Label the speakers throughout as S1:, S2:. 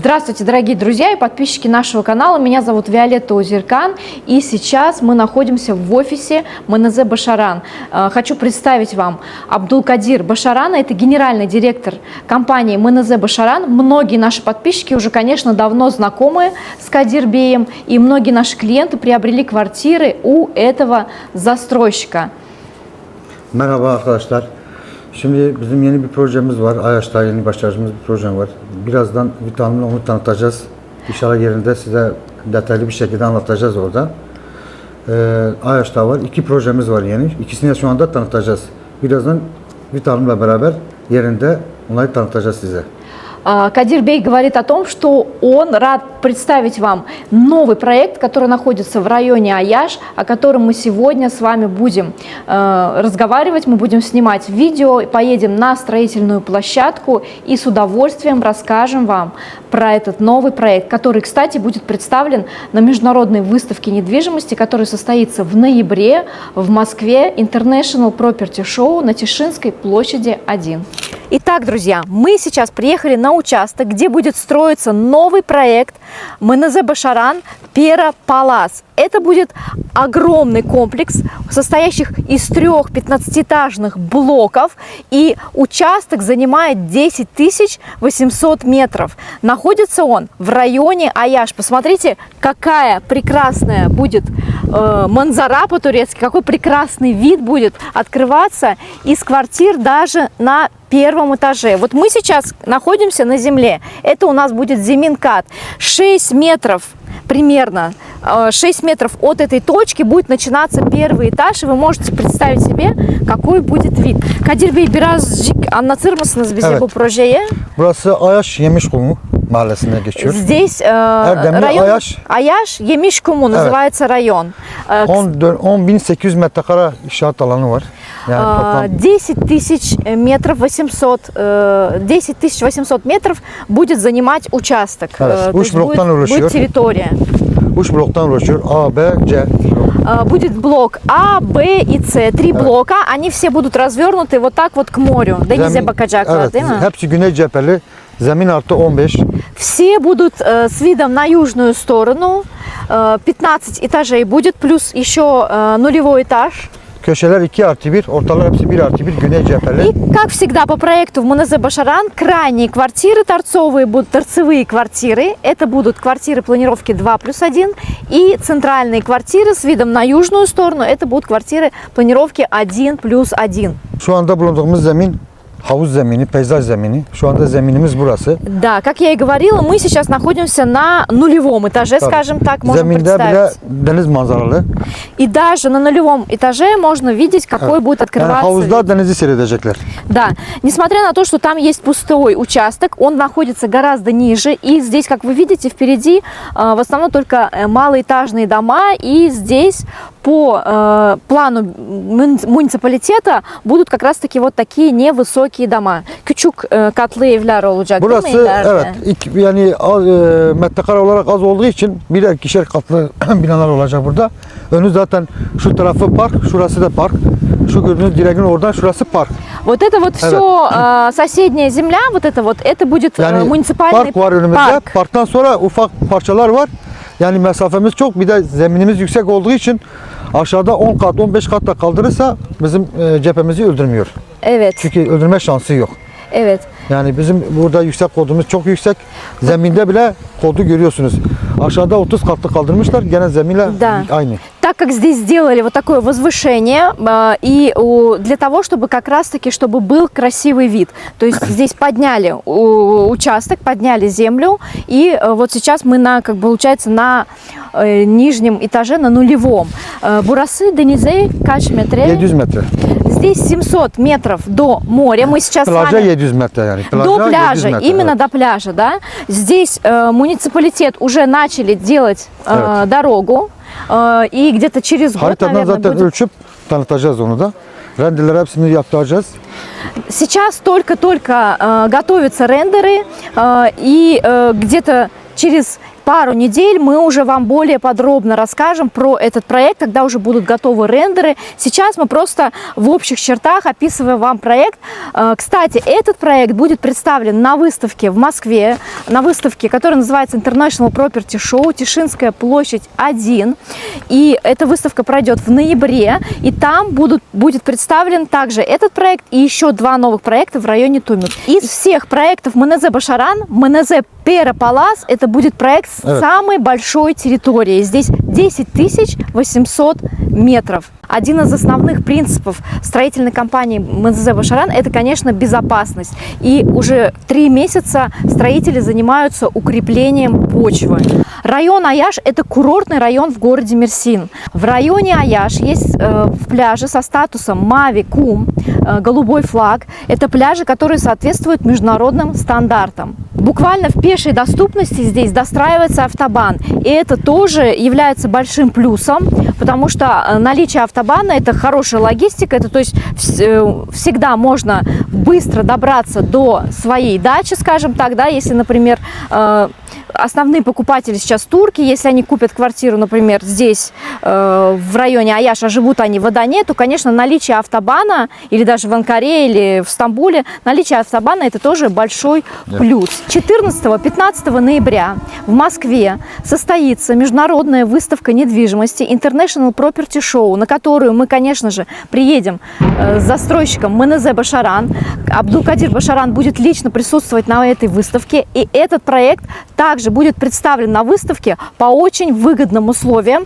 S1: Здравствуйте, дорогие друзья и подписчики нашего канала. Меня зовут Виолетта Озеркан, и сейчас мы находимся в офисе МНЗ Башаран. Хочу представить вам Абдулкадир Башарана, это генеральный директор компании МНЗ Башаран. Многие наши подписчики уже, конечно, давно знакомы с Кадир Беем, и многие наши клиенты приобрели квартиры у этого застройщика.
S2: Merhaba arkadaşlar. Şimdi bizim yeni bir projemiz var. Ayaş'ta yeni başlayacağımız bir projem var. Birazdan vitaminle onu tanıtacağız. İnşallah yerinde size detaylı bir şekilde anlatacağız orada. Ayaş'ta var. İki projemiz var yeni. İkisini de şu anda tanıtacağız. Birazdan vitaminle beraber yerinde onları tanıtacağız size.
S1: Кадир Бей говорит о том, что он рад представить вам новый проект, который находится в районе Аяш, о котором мы сегодня с вами будем разговаривать, мы будем снимать видео, поедем на строительную площадку и с удовольствием расскажем вам про этот новый проект, который, кстати, будет представлен на международной выставке недвижимости, которая состоится в ноябре в Москве, International Property Show на Тишинской площади 1. Итак, друзья, мы сейчас приехали на участок, где будет строиться новый проект МНЗ Башаран Пера Палас. Это будет огромный комплекс, состоящий из 3 15-этажных блоков, и участок занимает 10 800 метров. Находится он в районе Аяш. Посмотрите, какая прекрасная будет манзара по-турецки, какой прекрасный вид будет открываться из квартир даже на первом этаже. Вот мы сейчас находимся на земле. Это у нас будет земинкат. 6 метров примерно, 6 метров от этой точки будет начинаться первый этаж, и вы можете представить себе, какой будет вид. Kadir Bey, birazcık anlatır mısınız bize bu projeyi?
S2: Burası Ayaş Yemişkumu mahallesine geçiyor.
S1: Здесь
S2: район
S1: Аяш Yemişkumu называется район.
S2: 10.800 metrekare inşaat alanı var. Yani toplam
S1: 10 800 метров будет занимать участок.
S2: Evet,
S1: То есть будет территория.
S2: 3 bloktan oluşuyor. A, B, C.
S1: Будет блок А, Б и С. 3 блока. Они все будут развернуты вот так вот к морю. Denize bakacaklar,
S2: evet,
S1: değil mi?
S2: hepsi güney cepheli. Zemin artı 15.
S1: Все будут с видом на южную сторону. 15 этажей будет, плюс еще нулевой этаж.
S2: Köşeler 2+1, ortalar hepsi 1+1 güney cepheli.
S1: И, как всегда, по проекту в МНЗ Башаран крайние квартиры торцовые будут торцевые квартиры. Это будут квартиры планировки 2+1. И центральные квартиры с видом на южную сторону. Это будут квартиры планировки 1+1.
S2: Şu anda bulunduğumuz zemin havuz zemini, peyzaj zemini. Şu anda zeminimiz burası.
S1: Да, как я и говорила, мы сейчас находимся на нулевом этаже, скажем так, можно
S2: Zeminde bile
S1: представить.
S2: deniz manzaralı.
S1: И даже на нулевом этаже можно видеть, какой будет
S2: Yani
S1: открываться
S2: havuzda
S1: вид.
S2: denizi seyredecekler.
S1: Да, несмотря на то, что там есть пустой участок, он находится гораздо ниже. И здесь, как вы видите, впереди в основном только малоэтажные дома. И здесь по плану муниципалитета будут как раз-таки вот такие невысокие дома. Küçük katlı evler olacak, değil mi
S2: Burası
S1: ileride?
S2: evet yani metrekare olarak az olduğu için birer ikişer katlı binalar olacak burada. Önü zaten şu tarafı park, şurası da park. Şu gördüğünüz direğin oradan şurası park.
S1: Вот это вот все соседняя земля, вот это будет
S2: Yani
S1: муниципальный
S2: park var önümüzde.
S1: парк.
S2: Parktan sonra ufak parçalar var. Yani mesafemiz çok. Bir de zeminimiz yüksek olduğu için aşağıda 10 kat, 15 kat da kaldırırsa bizim cephemizi öldürmüyor.
S1: Evet,
S2: Çünkü öldürme şansı yok.
S1: evet.
S2: Yani bizim burada yüksek kodumuz çok yüksek. Zeminde bile kodu görüyorsunuz. Aşağıda 30 katlı kaldırmışlar. Gene zeminle
S1: Да.
S2: aynı.
S1: Так как здесь сделали вот такое возвышение, и для того, чтобы как раз-таки, чтобы был красивый вид. То есть здесь подняли участок, подняли землю, и вот сейчас мы получается, на нижнем этаже, на нулевом. Бурасы, Denize, kaç metre?
S2: 700 metre.
S1: Здесь 700 метров до моря. Мы сейчас с
S2: Plaja
S1: вами...
S2: 700 metre yani.
S1: До
S2: 700
S1: пляжа,
S2: metre,
S1: именно
S2: evet.
S1: до пляжа, да. Здесь муниципалитет уже начали делать дорогу, и где-то через год,
S2: Haritadan
S1: наверное,
S2: zaten
S1: будет.
S2: ölçüp tanıtacağız onu da. Rendeler hepsini yaptıracağız.
S1: Сейчас только-только готовятся рендеры, и где-то через пару недель мы уже вам более подробно расскажем про этот проект, когда уже будут готовы рендеры. Сейчас мы просто в общих чертах описываем вам проект. Кстати, этот проект будет представлен на выставке в Москве, на выставке, которая называется International Property Show, Тишинская площадь 1. И эта выставка пройдет в ноябре, и там будет представлен также этот проект и еще 2 новых проекта в районе Тумер. Из всех проектов МНЗ Башаран, МНЗ Пера Палас, это будет проект с самой большой территорией. Здесь 10 800 метров. Один из основных принципов строительной компании МНЗ Башаран – это, конечно, безопасность. И уже 3 месяца строители занимаются укреплением почвы. Район Аяш – это курортный район в городе Мерсин. В районе Аяш есть пляжи со статусом Мави, Кум, голубой флаг. Это пляжи, которые соответствуют международным стандартам. Буквально в пешей доступности здесь достраивается автобан. И это тоже является большим плюсом, потому что наличие автобана – это хорошая логистика. Это, то есть всегда можно быстро добраться до своей дачи, скажем так, да, если, например, основные покупатели сейчас турки, если они купят квартиру, например, здесь, в районе Аяш, а живут они в Адане, то, конечно, наличие автобана, или даже в Анкаре, или в Стамбуле, наличие автобана – это тоже большой плюс. 14-15 ноября в Москве состоится международная выставка недвижимости International Property Show, на которую мы, конечно же, приедем с застройщиком МНЗ Башаран. Абдулкадир Башаран будет лично присутствовать на этой выставке, и этот проект также будет представлен на выставке по очень выгодным условиям.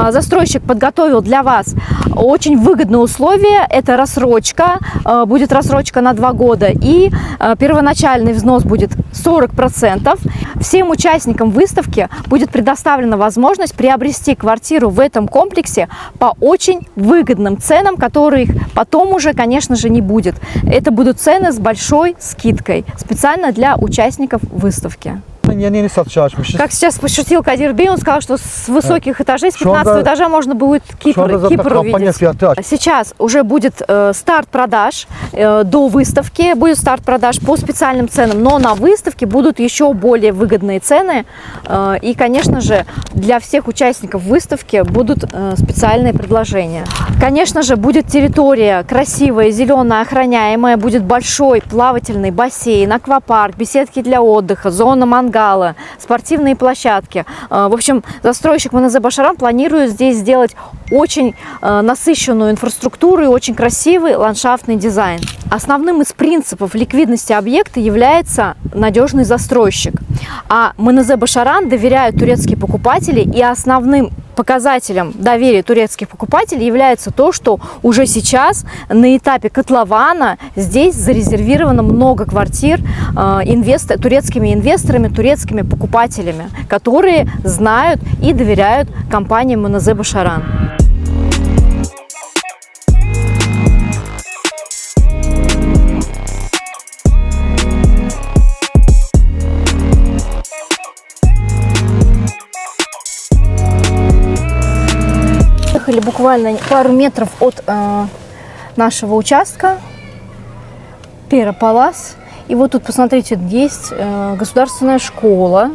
S1: Застройщик подготовил для вас очень выгодные условия. Это рассрочка, будет рассрочка на 2 года, и первоначальный взнос будет 40%. Всем участникам выставки будет предоставлена возможность приобрести квартиру в этом комплексе по очень выгодным ценам, которых потом уже, конечно же, не будет. Это будут цены с большой скидкой, специально для участников выставки.
S2: Yeni satışa açmışız.
S1: Как сейчас пошутил Кадир Бей, он сказал, что с высоких этажей, с 15 этажа можно будет Кипр увидеть. Сейчас уже будет старт продаж до выставки, будет старт продаж по специальным ценам, но на выставке будут еще более выгодные цены. И, конечно же, для всех участников выставки будут специальные предложения. Конечно же, будет территория красивая, зеленая, охраняемая, будет большой плавательный бассейн, аквапарк, беседки для отдыха, зона мангала, спортивные площадки. В общем, застройщик МНЗ Башаран планирует здесь сделать очень насыщенную инфраструктуру и очень красивый ландшафтный дизайн. Основным из принципов ликвидности объекта является надежный застройщик. А МНЗ Башаран доверяют турецкие покупатели, и основным показателем доверия турецких покупателей является то, что уже сейчас на этапе котлована здесь зарезервировано много квартир турецкими инвесторами, турецкими покупателями, которые знают и доверяют компании МНЗ Башаран. Буквально пару метров от нашего участка Пера Палас. И вот тут, посмотрите, есть государственная школа.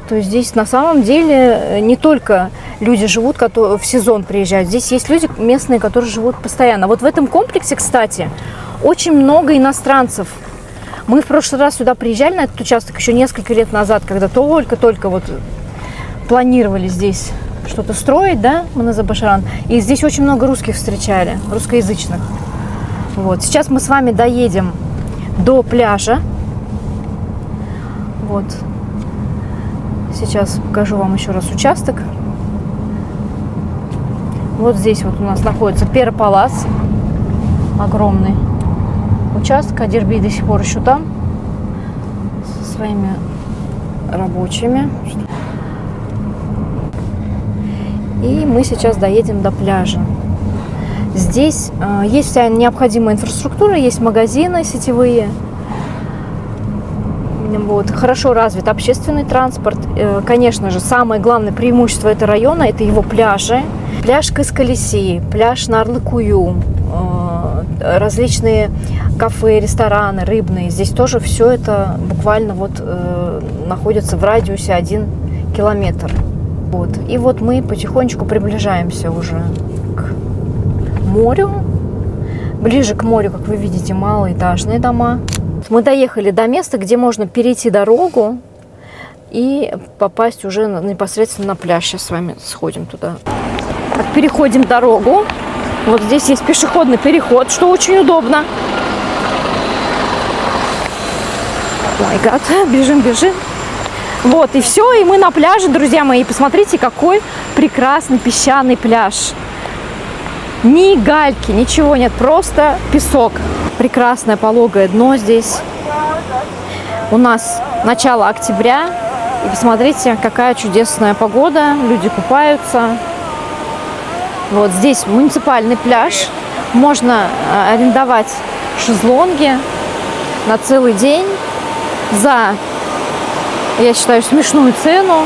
S1: То есть здесь на самом деле не только люди живут, которые в сезон приезжают. Здесь есть люди местные, которые живут постоянно. Вот в этом комплексе, кстати, очень много иностранцев. Мы в прошлый раз сюда приезжали, на этот участок, еще несколько лет назад, когда только-только вот планировали здесь что-то строить, да, МНЗ Башаран. И здесь очень много русских встречали, русскоязычных. Вот. Сейчас мы с вами доедем до пляжа. Вот. Сейчас покажу вам еще раз участок. Вот здесь вот у нас находится Пера Палас. Огромный участок. Кадир Бей до сих пор еще там со своими рабочими. И мы сейчас доедем до пляжа. Здесь есть вся необходимая инфраструктура, есть магазины сетевые. Вот, хорошо развит общественный транспорт. Конечно же, самое главное преимущество этого района – это его пляжи. Пляж Кыскалеси, пляж Нарлыкую, различные кафе, рестораны, рыбные. Здесь тоже все это буквально вот находится в радиусе 1 километр. Вот. И вот мы потихонечку приближаемся уже к морю. Ближе к морю, как вы видите, малоэтажные дома. Мы доехали до места, где можно перейти дорогу и попасть уже непосредственно на пляж. Сейчас с вами сходим туда. Так, переходим дорогу. Вот здесь есть пешеходный переход, что очень удобно. Ой, гад, бежим. Вот, и все, и мы на пляже, друзья мои. Посмотрите, какой прекрасный песчаный пляж. Ни гальки, ничего нет, просто песок. Прекрасное пологое дно здесь. У нас начало октября. И посмотрите, какая чудесная погода. Люди купаются. Вот здесь муниципальный пляж. Можно арендовать шезлонги на целый день за, я считаю, смешную цену.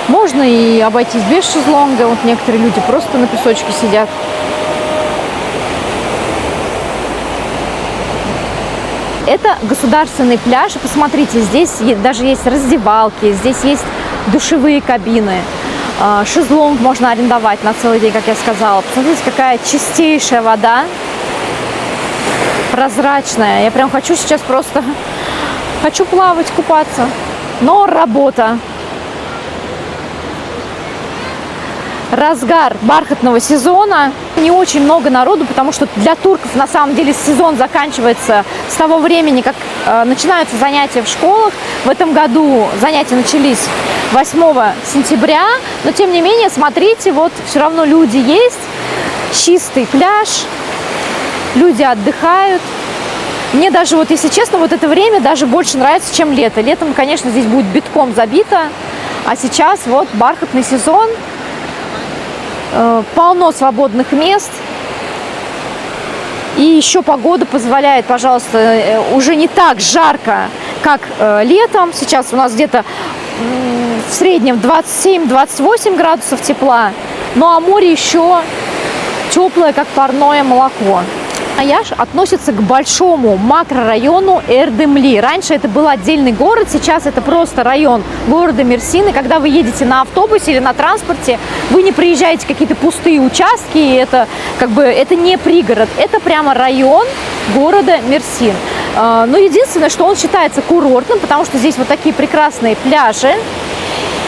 S1: Можно и обойтись без шезлонга. Вот некоторые люди просто на песочке сидят. Это государственный пляж. И посмотрите, здесь даже есть раздевалки, здесь есть душевые кабины. Шезлонг можно арендовать на целый день, как я сказала. Посмотрите, какая чистейшая вода. Прозрачная. Я прям хочу сейчас просто... Хочу плавать, купаться. Но работа. Разгар бархатного сезона. Не очень много народу, потому что для турков на самом деле сезон заканчивается с того времени, как начинаются занятия в школах. В этом году занятия начались 8 сентября. Но тем не менее, смотрите, вот все равно люди есть. Чистый пляж. Люди отдыхают. Мне даже, вот если честно, вот это время даже больше нравится, чем лето. Летом, конечно, здесь будет битком забито. А сейчас вот бархатный сезон. Полно свободных мест. И еще погода позволяет, пожалуйста, уже не так жарко, как летом. Сейчас у нас где-то в среднем 27-28 градусов тепла. Ну а море еще теплое, как парное молоко. Аяш относится к большому макрорайону Эрдемли. Раньше это был отдельный город, сейчас это просто район города Мерсин. И когда вы едете на автобусе или на транспорте, вы не приезжаете в какие-то пустые участки. Это как бы это не пригород, это прямо район города Мерсин. Но единственное, что он считается курортным, потому что здесь вот такие прекрасные пляжи.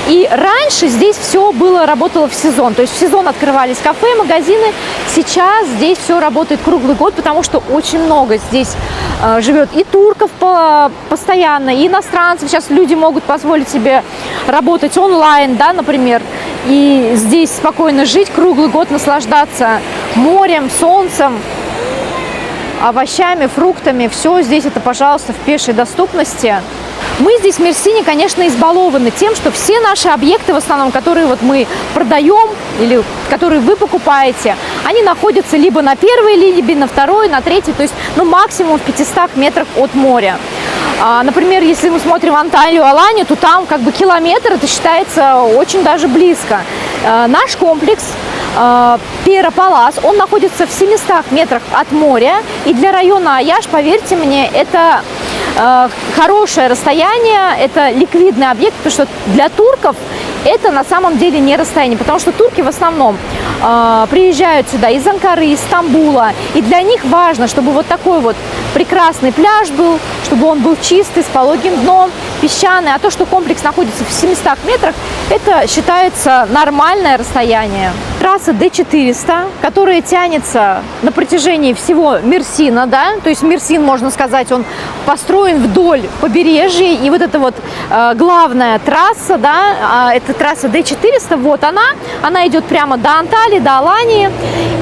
S1: И раньше здесь все работало в сезон. То есть в сезон открывались кафе, магазины. Сейчас здесь все работает круглый год, потому что очень много здесь живет и турков постоянно, и иностранцев. Сейчас люди могут позволить себе работать онлайн, да, например. И здесь спокойно жить круглый год, наслаждаться морем, солнцем, овощами, фруктами. Все здесь это, пожалуйста, в пешей доступности. Мы здесь в Мерсине, конечно, избалованы тем, что все наши объекты, в основном, которые вот мы продаем или которые вы покупаете, они находятся либо на первой линии, либо на второй, на третьей, то есть максимум в 500 метрах от моря. Например, если мы смотрим Анталию, Аланию, то там как бы километр, это считается очень даже близко. Наш комплекс Пера Палас, он находится в 700 метрах от моря, и для района Аяш, поверьте мне, это хорошее расстояние, это ликвидный объект, потому что для турков это на самом деле не расстояние, потому что турки в основном приезжают сюда из Анкары, из Стамбула, и для них важно, чтобы вот такой вот прекрасный пляж был, чтобы он был чистый, с пологим дном, песчаный, а то, что комплекс находится в 700 метрах, это считается нормальное расстояние. Трасса D400, которая тянется на протяжении всего Мерсина, да, то есть Мерсин, можно сказать, он построен вдоль побережья, и вот эта вот главная трасса, да, это трасса D400, вот она идет прямо до Анталии, до Алании,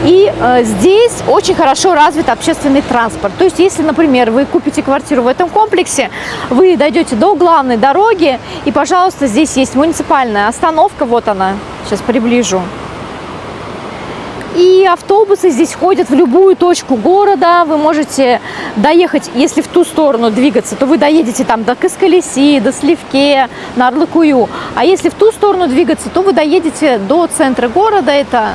S1: и здесь очень хорошо развит общественный транспорт. То есть, если, например, вы купите квартиру в этом комплексе, вы дойдете до главной дороги, и, пожалуйста, здесь есть муниципальная остановка, вот она, сейчас приближу. И автобусы здесь ходят в любую точку города. Вы можете доехать, если в ту сторону двигаться, то вы доедете там до Каскалеси, до Сливке, на Арлыкую. А если в ту сторону двигаться, то вы доедете до центра города. Это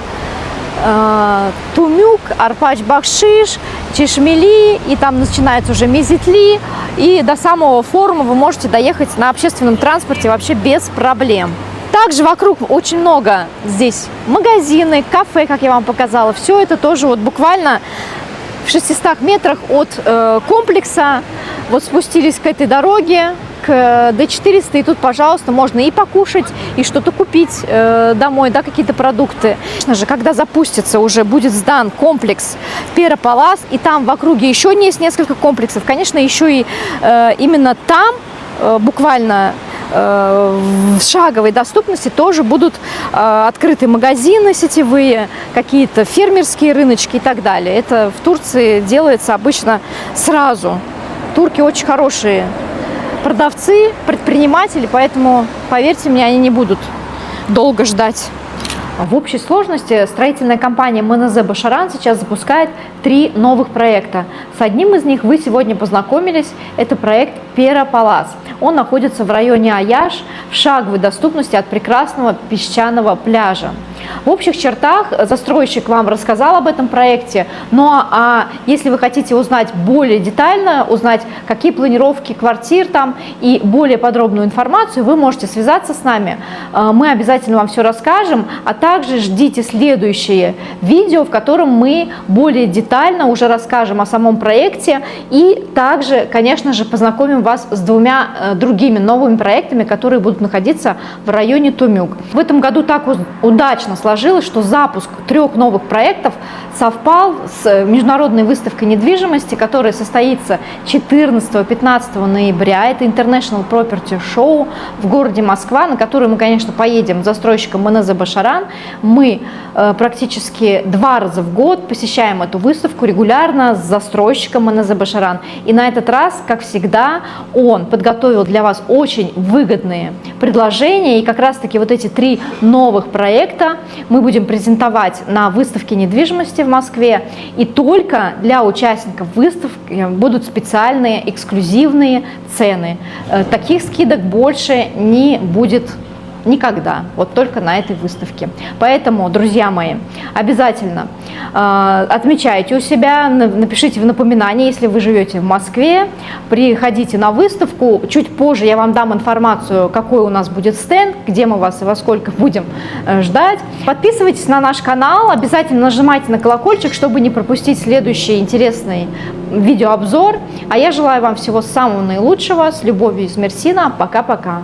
S1: Тумюк, Арпач-Бакшиш Чешмели, и там начинается уже Мезитли, и до самого форума вы можете доехать на общественном транспорте вообще без проблем. Также вокруг очень много здесь магазины, кафе, как я вам показала. Все это тоже вот буквально в 600 метрах от комплекса. Вот спустились к этой дороге, к D400, и тут, пожалуйста, можно и покушать, и что-то купить домой, да, какие-то продукты. Конечно же, когда запустится, уже будет сдан комплекс Пера-Палас, и там в округе еще есть несколько комплексов. Конечно, еще и именно там, буквально в шаговой доступности, тоже будут открыты магазины сетевые, какие-то фермерские рыночки и так далее. Это в Турции делается обычно сразу. Турки очень хорошие продавцы, предприниматели, поэтому, поверьте мне, они не будут долго ждать. В общей сложности строительная компания МНЗ Башаран сейчас запускает 3 новых проекта. С одним из них вы сегодня познакомились. Это проект Пера-Палас. Он находится в районе Аяш, в шаговой доступности от прекрасного песчаного пляжа. В общих чертах застройщик вам рассказал об этом проекте, но если вы хотите узнать более детально, узнать, какие планировки квартир там и более подробную информацию, вы можете связаться с нами. Мы обязательно вам все расскажем, а также ждите следующее видео, в котором мы более детально уже расскажем о самом проекте и также, конечно же, познакомим вас с 2 другими новыми проектами, которые будут находиться в районе Тумюк. В этом году так удачно сложилось, что запуск 3 новых проектов совпал с международной выставкой недвижимости, которая состоится 14-15 ноября. Это International Property Show в городе Москва, на которую мы, конечно, поедем с застройщиком МНЗ Башаран. Мы практически 2 раза в год посещаем эту выставку регулярно с застройщиком МНЗ Башаран. И на этот раз, как всегда, он подготовил для вас очень выгодные предложения. И как раз-таки вот эти 3 новых проекта мы будем презентовать на выставке недвижимости в Москве. И только для участников выставки будут специальные эксклюзивные цены. Таких скидок больше не будет никогда, вот только на этой выставке. Поэтому, друзья мои, обязательно отмечайте у себя, напишите в напоминание, если вы живете в Москве, приходите на выставку. Чуть позже я вам дам информацию, какой у нас будет стенд, где мы вас и во сколько будем ждать. Подписывайтесь на наш канал, обязательно нажимайте на колокольчик, чтобы не пропустить следующий интересный видеообзор. А я желаю вам всего самого наилучшего. С любовью из Мерсина. Пока-пока.